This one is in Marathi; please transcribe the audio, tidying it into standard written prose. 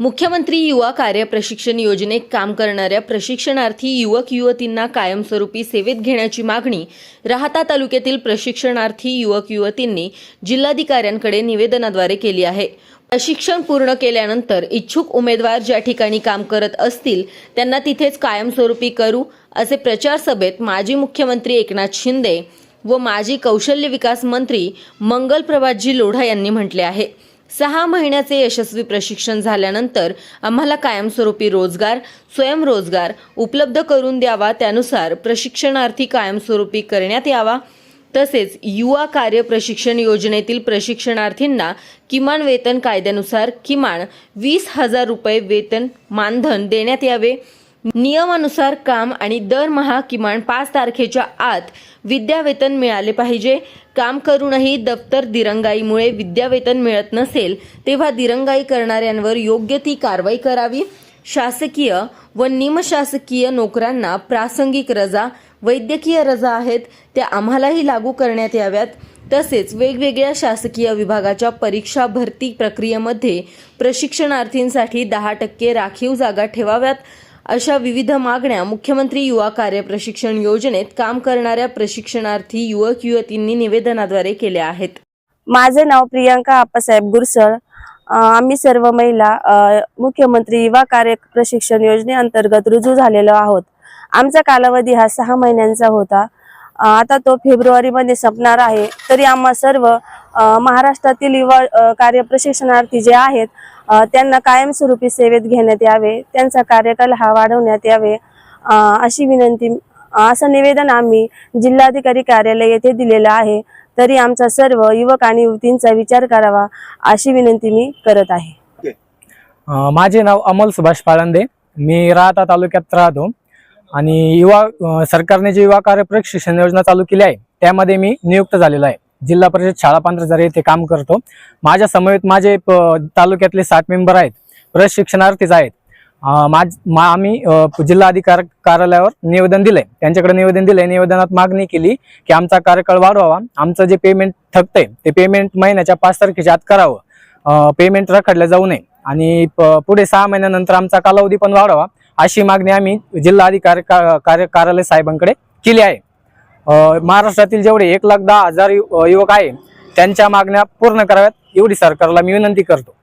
मुख्यमंत्री युवा कार्य प्रशिक्षण योजनेत काम करणाऱ्या प्रशिक्षणार्थी युवक युवतींना कायमस्वरूपी सेवेत घेण्याची मागणी राहाता तालुक्यातील प्रशिक्षणार्थी युवक युवतींनी जिल्हाधिकाऱ्यांकडे निवेदनाद्वारे केली आहे। प्रशिक्षण पूर्ण केल्यानंतर इच्छुक उमेदवार ज्या ठिकाणी काम करत असतील त्यांना तिथेच कायमस्वरूपी करू असे प्रचार सभेत माजी मुख्यमंत्री एकनाथ शिंदे व माजी कौशल्य विकास मंत्री मंगल प्रभातजी लोढा यांनी म्हटले आहे। 6 महिन्याचे यशस्वी प्रशिक्षण झाल्यानंतर आम्हाला कायमस्वरूपी रोजगार, स्वयंरोजगार उपलब्ध करून द्यावा, त्यानुसार प्रशिक्षणार्थी कायमस्वरूपी करण्यात यावा। तसेच युवा कार्य प्रशिक्षण योजनेतील प्रशिक्षणार्थींना किमान वेतन कायद्यानुसार किमान 20,000 रुपये वेतन मानधन देण्यात यावे। नियमानुसार काम आणि दरमहा किमान 5 तारखेच्या आत विद्यावेतन मिळाले पाहिजे। काम करूनही दप्तर दिरंगाईमुळे विद्यावेतन मिळत नसेल तेव्हा दिरंगाई करणाऱ्यांवर योग्य ती कारवाई करावी। शासकीय व निमशासकीय नोकरांना प्रासंगिक रजा, वैद्यकीय रजा आहेत त्या आम्हालाही लागू करण्यात याव्यात। तसेच वेगवेगळ्या शासकीय विभागाच्या परीक्षा भरती प्रक्रियेमध्ये प्रशिक्षणार्थींसाठी 10% राखीव जागा ठेवाव्यात। अशा विविध मागण्या मुख्यमंत्री युवा कार्य प्रशिक्षण योजनेत काम करणाऱ्या प्रशिक्षणार्थी युवक युवतींनी निवेदनाद्वारे केल्या आहेत। माझे नाव प्रियंका आप्पासाहेब गुरसळ। आम्ही सर्व महिला मुख्यमंत्री युवा कार्य प्रशिक्षण योजनेअंतर्गत रुजू झालेलो आहोत। आमचा कालावधी हा 6 महिन्यांचा होता। आता तो फेब्रुवारीमध्ये संपणार आहे। तरी आम्हा सर्व महाराष्ट्रातील युवा कार्य प्रशिक्षणार्थी जे आहेत त्यांना कायमस्वरूपी सेवेत घेण्यात यावे, त्यांचा कार्यकाल हा वाढवण्यात यावे अशी विनंती, असं निवेदन आम्ही जिल्हाधिकारी कार्यालय येथे दिलेलं आहे। तरी आमचा सर्व युवक आणि युवतींचा विचार करावा अशी विनंती मी करत आहे। माझे नाव अमोल सुभाष पाळंदे, मी राहाता तालुक्यात राहतो आणि सरकारने जी युवा कार्य प्रशिक्षण योजना चालू केली आहे त्यामध्ये मी नियुक्त झालेलो आहे। जिल्हा परिषद शाळा पांढरजर येथे काम करतो। माझ्या समवेत माझे तालुक्यातले 7 मेंबर आहेत, प्रशिक्षणार्थीच आहेत। आम्ही जिल्हाधिकारी कार्यालयावर निवेदन दिलंय, त्यांच्याकडे निवेदन दिलंय। निवेदनात मागणी केली की आमचा कार्यकाळ वाढवावा, आमचं जे पेमेंट थकतंय ते पेमेंट महिन्याच्या 5 तारखेच्या आत करावं, पेमेंट रखडलं जाऊ नये आणि पुढे 6 महिन्यानंतर आमचा कालावधी पण वाढावा अशी मागणी आम्ही जिल्हाधिकारी कार्यालय साहेबांकडे केली आहे। महाराष्ट्रातील जेवढे 1,10,000 युवक आहे त्यांच्या मागण्या पूर्ण कराव्यात एवढी सरकारला मी विनंती करतो।